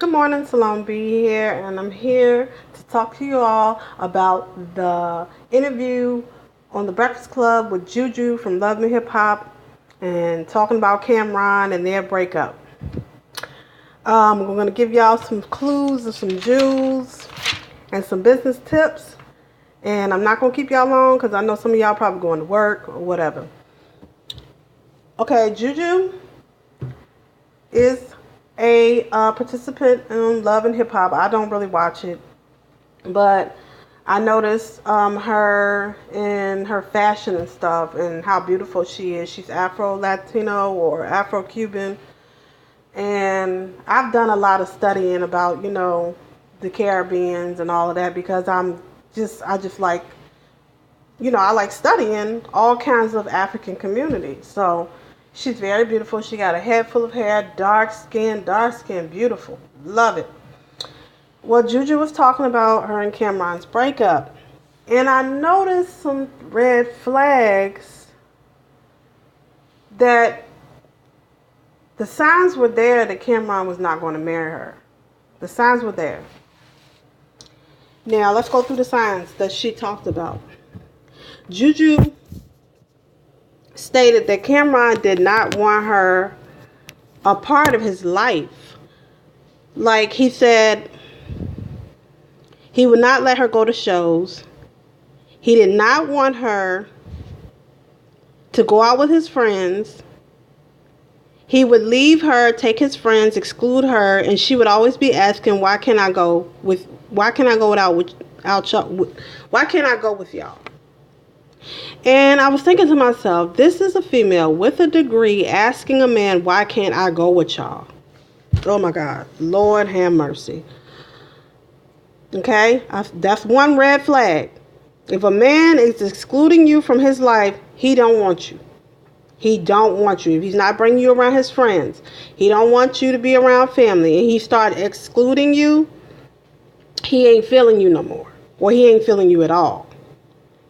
Good morning, Salome B here, and I'm here to talk to you all about the interview on the Breakfast Club with JuJu from Love Me Hip Hop and talking about Cameron and their breakup. We're going to give y'all some clues and some jewels and some business tips, and I'm not going to keep y'all long because I know some of y'all probably going to work or whatever. Okay, JuJu is a participant in Love and Hip Hop. I don't really watch it, but I noticed her in her fashion and stuff and how beautiful she is. She's Afro-Latino or Afro-Cuban, and I've done a lot of studying about, the Caribbeans and all of that because I just like, I like studying all kinds of African communities. So she's very beautiful. She got a head full of hair, dark skin, beautiful. Love it. Well, JuJu was talking about her and Cameron's breakup. And I noticed some red flags that the signs were there that Cameron was not going to marry her. The signs were there. Now, let's go through the signs that she talked about. JuJu stated that Cameron did not want her a part of his life. Like he said, he would not let her go to shows. He did not want her to go out with his friends. He would leave her, take his friends, exclude her, and she would always be asking, why can't I go with y'all? And I was thinking to myself, this is a female with a degree asking a man, why can't I go with y'all? Oh my God. Lord have mercy. Okay? That's one red flag. If a man is excluding you from his life, he don't want you. He don't want you. If he's not bringing you around his friends, he don't want you to be around family, and he start excluding you, he ain't feeling you no more. Or he ain't feeling you at all.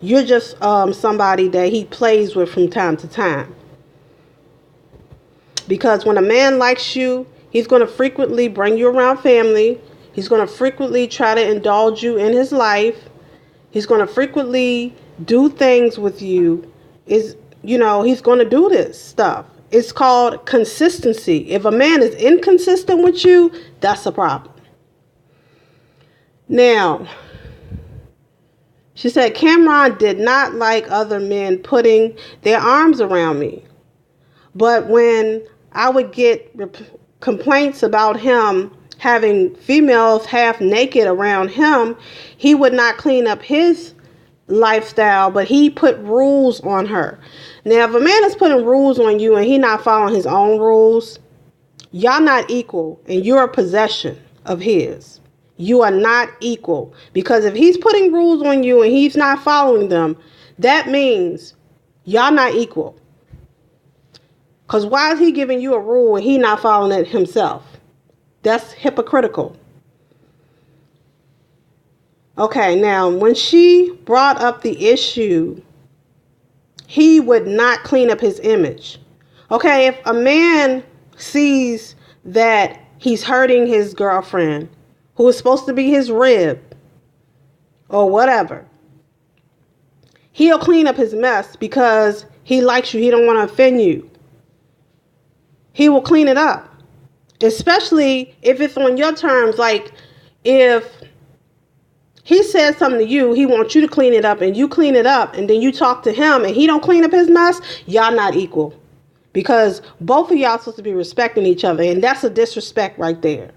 You're just somebody that he plays with from time to time. Because when a man likes you, he's going to frequently bring you around family. He's going to frequently try to indulge you in his life. He's going to frequently do things with you. He's going to do this stuff. It's called consistency. If a man is inconsistent with you, that's a problem. Now, she said, Cameron did not like other men putting their arms around me. But when I would get complaints about him having females half naked around him, he would not clean up his lifestyle, but he put rules on her. Now, if a man is putting rules on you and he not following his own rules, y'all not equal and you're a possession of his. You are not equal, because if he's putting rules on you and he's not following them, that means y'all not equal. Because why is he giving you a rule and he not following it himself? That's hypocritical. Okay, now when she brought up the issue, he would not clean up his image. Okay, if a man sees that he's hurting his girlfriend, who is supposed to be his rib, or whatever, he'll clean up his mess because he likes you. He don't want to offend you. He will clean it up. Especially if it's on your terms. Like, if he says something to you, he wants you to clean it up, and you clean it up, and then you talk to him, and he don't clean up his mess, y'all not equal. Because both of y'all supposed to be respecting each other, and that's a disrespect right there.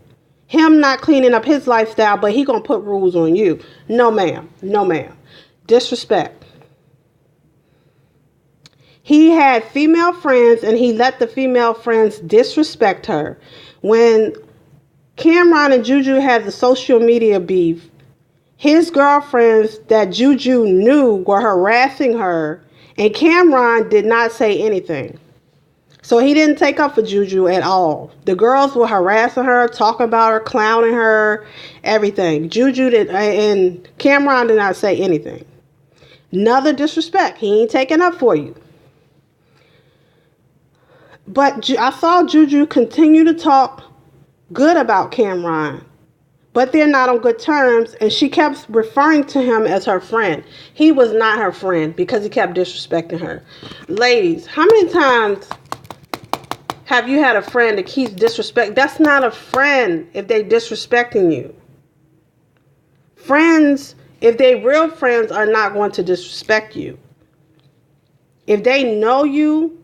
Him not cleaning up his lifestyle, but he gonna put rules on you. No, ma'am. No, ma'am. Disrespect. He had female friends, and he let the female friends disrespect her. When Cameron and JuJu had the social media beef, his girlfriends that JuJu knew were harassing her, and Cameron did not say anything. So he didn't take up for JuJu at all. The girls were harassing her, talking about her, clowning her, everything. JuJu did, and Cameron did not say anything. Another disrespect. He ain't taking up for you. But I saw JuJu continue to talk good about Cameron, but they're not on good terms, and she kept referring to him as her friend. He was not her friend because he kept disrespecting her. Ladies, how many times have you had a friend that keeps disrespecting? That's not a friend if they disrespecting you. Friends, if they real friends, are not going to disrespect you. If they know you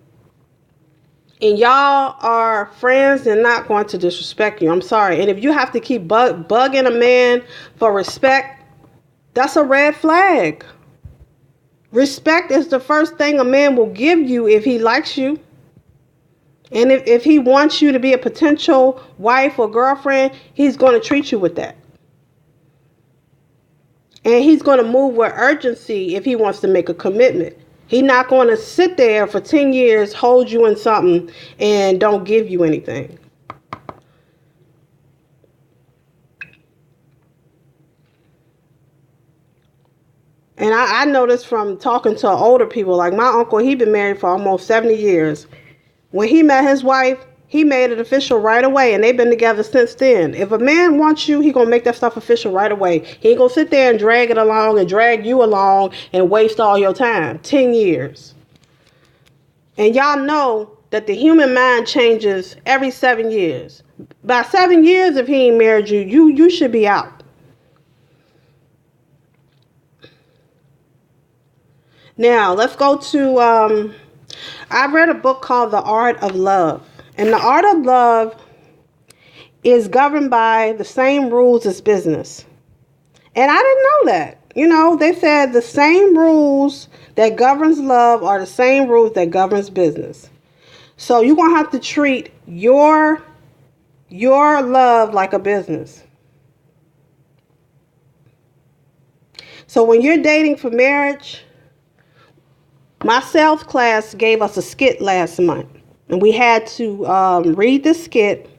and y'all are friends, they're not going to disrespect you. I'm sorry. And if you have to keep bugging a man for respect, that's a red flag. Respect is the first thing a man will give you if he likes you. And if he wants you to be a potential wife or girlfriend, he's going to treat you with that. And he's going to move with urgency if he wants to make a commitment. He's not going to sit there for 10 years, hold you in something, and don't give you anything. And I know this from talking to older people. Like my uncle, he been married for almost 70 years. When he met his wife, he made it official right away, and they've been together since then. If a man wants you, he gonna make that stuff official right away. He ain't gonna sit there and drag it along and drag you along and waste all your time. 10 years. And y'all know that the human mind changes every 7 years. By 7 years, if he ain't married you, you should be out. Now, let's go to, I read a book called The Art of Love. And the art of love is governed by the same rules as business. And I didn't know that. You know, they said the same rules that governs love are the same rules that governs business. So you're going to have to treat your love like a business. So when you're dating for marriage, my sales class gave us a skit last month. And we had to read the skit.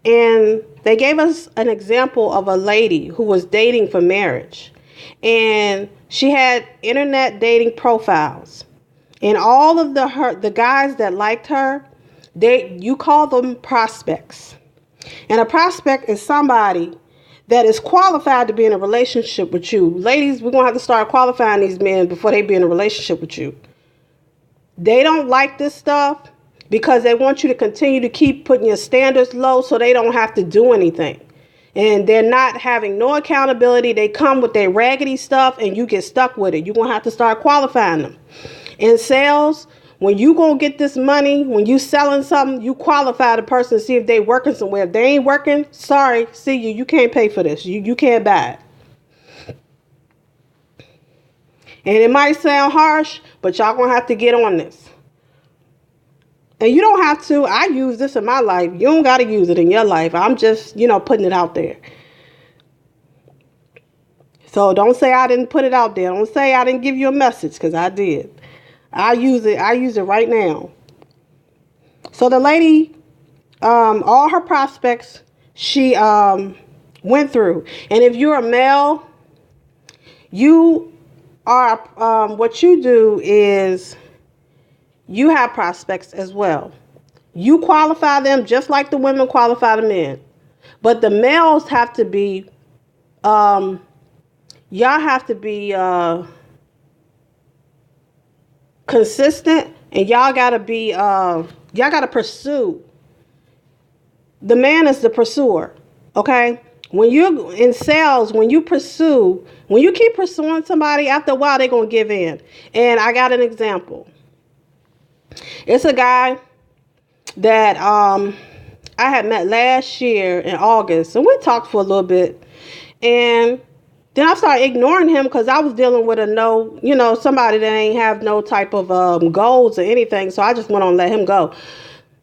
And they gave us an example of a lady who was dating for marriage. And she had internet dating profiles. And all of the guys that liked her, you call them prospects. And a prospect is somebody that is qualified to be in a relationship with you. Ladies, we're going to have to start qualifying these men before they be in a relationship with you. They don't like this stuff because they want you to continue to keep putting your standards low so they don't have to do anything. And they're not having no accountability. They come with their raggedy stuff and you get stuck with it. You're going to have to start qualifying them. In sales, when you going to get this money, when you selling something, you qualify the person to see if they working somewhere. If they ain't working, sorry, see you. You can't pay for this. You can't buy it. And it might sound harsh, but y'all going to have to get on this. And you don't have to. I use this in my life. You don't got to use it in your life. I'm just, putting it out there. So don't say I didn't put it out there. Don't say I didn't give you a message, because I did. I use it right now. So the lady, all her prospects, she went through. And if you're a male, you are, what you do is you have prospects as well. You qualify them just like the women qualify the men. But the males have to be, y'all have to be consistent, and y'all gotta be, y'all gotta pursue. The man is the pursuer, okay? When you're in sales, when you keep pursuing somebody, after a while, they're gonna give in. And I got an example. It's a guy that I had met last year in August, and we talked for a little bit, and then I started ignoring him because I was dealing with somebody that ain't have no type of goals or anything, so I just went on and let him go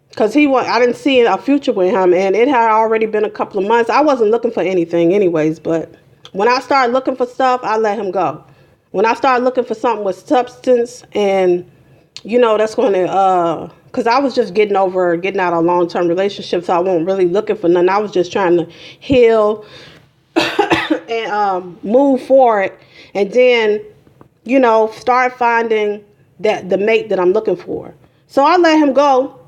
because I didn't see a future with him, and it had already been a couple of months. I wasn't looking for anything anyways, but when I started looking for stuff, I let him go. When I started looking for something with substance and that's going to, because I was just getting out of a long-term relationship, so I wasn't really looking for nothing. I was just trying to heal and move forward, and then, start finding the mate that I'm looking for. So I let him go,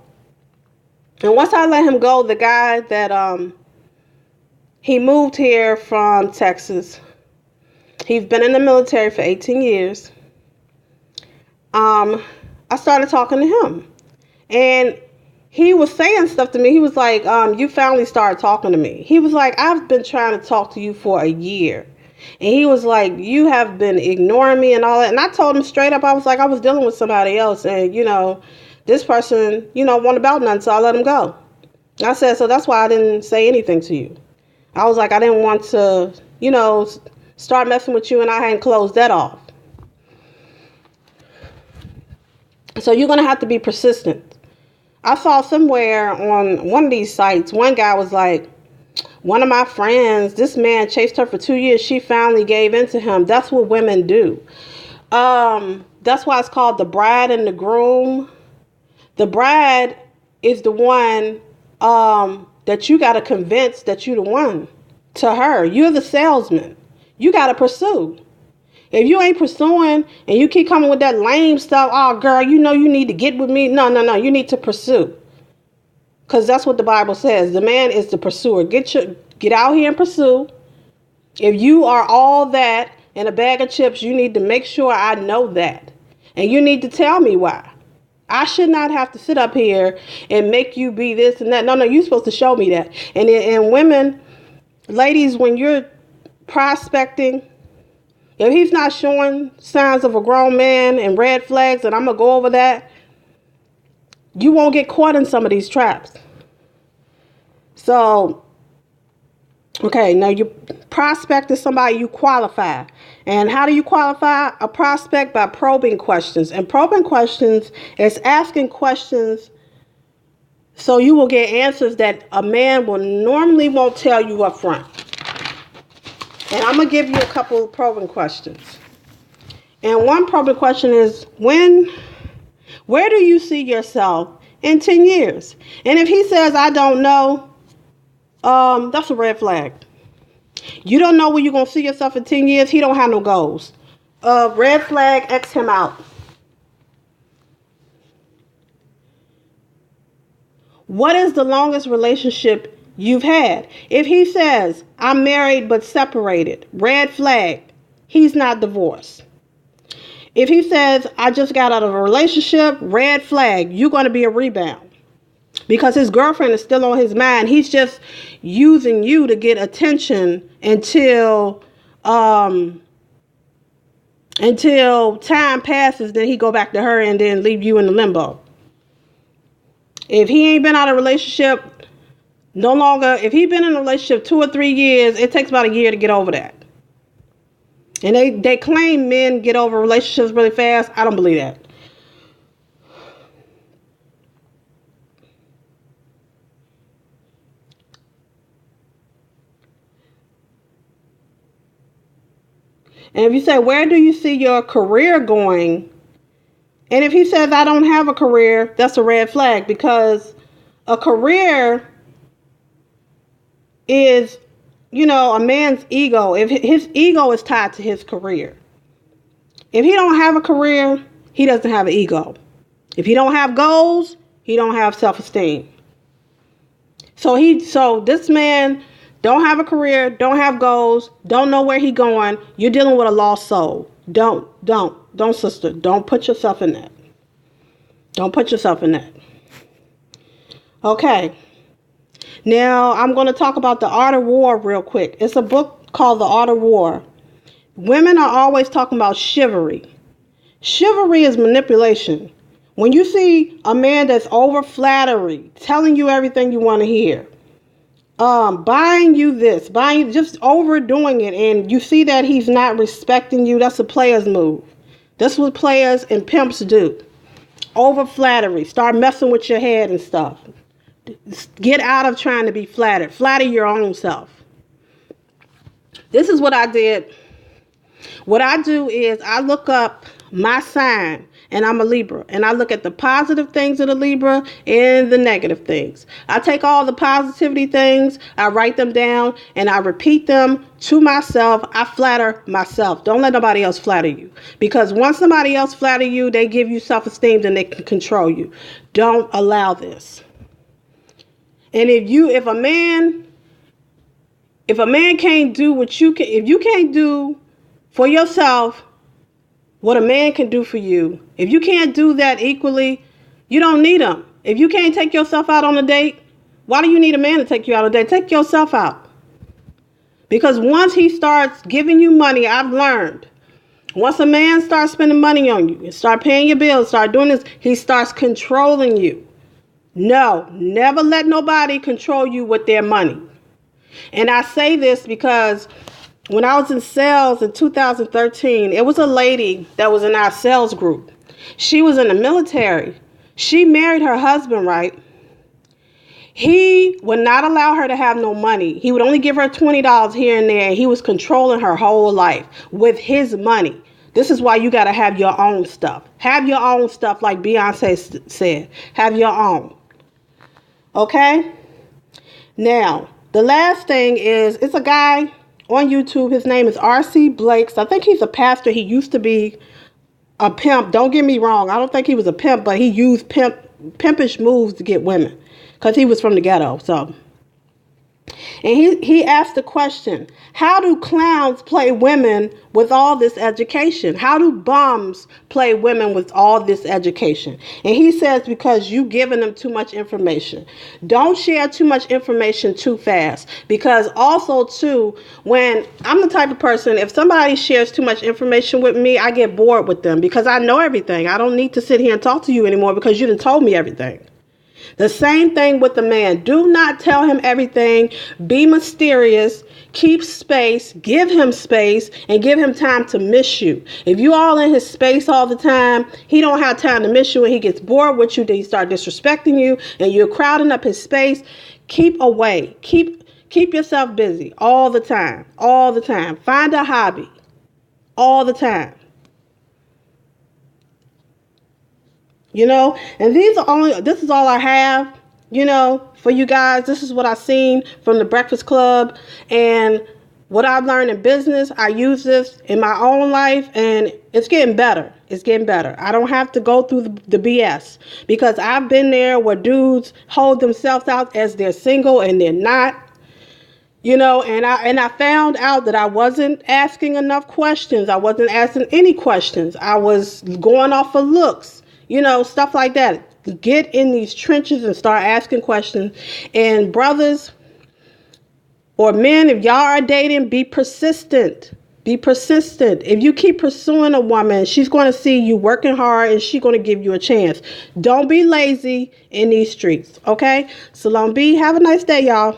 And once I let him go, the guy that he moved here from Texas. He's been in the military for 18 years. I started talking to him, and he was saying stuff to me. He was like, you finally started talking to me. He was like, I've been trying to talk to you for a year. And he was like, you have been ignoring me and all that. And I told him straight up, I was like, I was dealing with somebody else. And, this person, wasn't about nothing. So I let him go. I said, so that's why I didn't say anything to you. I was like, I didn't want to, start messing with you, and I hadn't closed that off. So you're going to have to be persistent. I saw somewhere on one of these sites, one guy was like, one of my friends, this man chased her for 2 years. She finally gave in to him. That's what women do. That's why it's called the bride and the groom. The bride is the one that you got to convince that you're the one to her. You're the salesman. You got to pursue. If you ain't pursuing and you keep coming with that lame stuff, oh, girl, you need to get with me. No. You need to pursue. Because that's what the Bible says. The man is the pursuer. Get out here and pursue. If you are all that in a bag of chips, you need to make sure I know that. And you need to tell me why. I should not have to sit up here and make you be this and that. No, you're supposed to show me that. And women, ladies, when you're prospecting, if he's not showing signs of a grown man and red flags, and I'm going to go over that, you won't get caught in some of these traps. So, okay, now you prospect is somebody you qualify. And how do you qualify a prospect? By probing questions. And probing questions is asking questions so you will get answers that a man will normally won't tell you up front. And I'm going to give you a couple of probing questions. And one probing question is, where do you see yourself in 10 years? And if he says, I don't know, that's a red flag. You don't know where you're going to see yourself in 10 years. He don't have no goals. Red flag, X him out. What is the longest relationship you've had? If he says, I'm married but separated, red flag, he's not divorced. If he says, I just got out of a relationship, red flag, you're going to be a rebound. Because his girlfriend is still on his mind. He's just using you to get attention until time passes, then he go back to her and then leave you in the limbo. If he ain't been out of a relationship no longer, if he's been in a relationship 2 or 3 years, it takes about a year to get over that. And they claim men get over relationships really fast. I don't believe that. And if you say, where do you see your career going? And if he says, I don't have a career, that's a red flag, because a career is, a man's ego. If his ego is tied to his career. If he don't have a career, he doesn't have an ego. If he don't have goals, he don't have self-esteem. So this man don't have a career, don't have goals, don't know where he going. You're dealing with a lost soul. Don't, sister. Don't put yourself in that. Don't put yourself in that. Okay. Now, I'm going to talk about The Art of War real quick. It's a book called The Art of War. Women are always talking about chivalry. Chivalry is manipulation. When you see a man that's over flattery, telling you everything you want to hear, buying you this, just overdoing it, and you see that he's not respecting you, that's a player's move. That's what players and pimps do. Over flattery. Start messing with your head and stuff. Get out of trying to be flattered. Flatter your own self. This is what I did. What I do is I look up my sign, and I'm a Libra, and I look at the positive things of the Libra and the negative things. I take all the positivity things, I write them down, and I repeat them to myself. I flatter myself. Don't let nobody else flatter you, because once somebody else flatter you, they give you self-esteem and they can control you. Don't allow this. And if a man can't do what you can, if you can't do for yourself what a man can do for you, if you can't do that equally, you don't need him. If you can't take yourself out on a date, why do you need a man to take you out on a date? Take yourself out. Because once he starts giving you money, I've learned, once a man starts spending money on you, start paying your bills, start doing this, he starts controlling you. No, never let nobody control you with their money. And I say this because when I was in sales in 2013, it was a lady that was in our sales group. She was in the military. She married her husband, right? He would not allow her to have no money. He would only give her $20 here and there. And he was controlling her whole life with his money. This is why you got to have your own stuff. Have your own stuff, like Beyonce said. Have your own. Okay? Now, the last thing is, it's a guy on YouTube. His name is R.C. Blakes. I think he's a pastor. He used to be a pimp. Don't get me wrong. I don't think he was a pimp, but he used pimpish moves to get women. Because he was from the ghetto, so. And he asked the question, how do clowns play women with all this education? How do bums play women with all this education? And he says, because you giving them too much information. Don't share too much information too fast. Because also, too, when I'm the type of person, if somebody shares too much information with me, I get bored with them because I know everything. I don't need to sit here and talk to you anymore because you done told me everything. The same thing with the man. Do not tell him everything. Be mysterious. Keep space. Give him space and give him time to miss you. If you all in his space all the time, he don't have time to miss you, and he gets bored with you. Then he start disrespecting you and you're crowding up his space. Keep away. Keep yourself busy all the time. All the time. Find a hobby all the time. You know, and this is all I have, you know, for you guys. This is what I've seen from the Breakfast Club and what I've learned in business. I use this in my own life and it's getting better. It's getting better. I don't have to go through the BS because I've been there where dudes hold themselves out as they're single and they're not. You know, and I found out that I wasn't asking enough questions. I wasn't asking any questions. I was going off of looks. You know, stuff like that. Get in these trenches and start asking questions. And brothers or men, if y'all are dating, be persistent. Be persistent. If you keep pursuing a woman, she's going to see you working hard and she's going to give you a chance. Don't be lazy in these streets. Okay? Salon B. Have a nice day, y'all.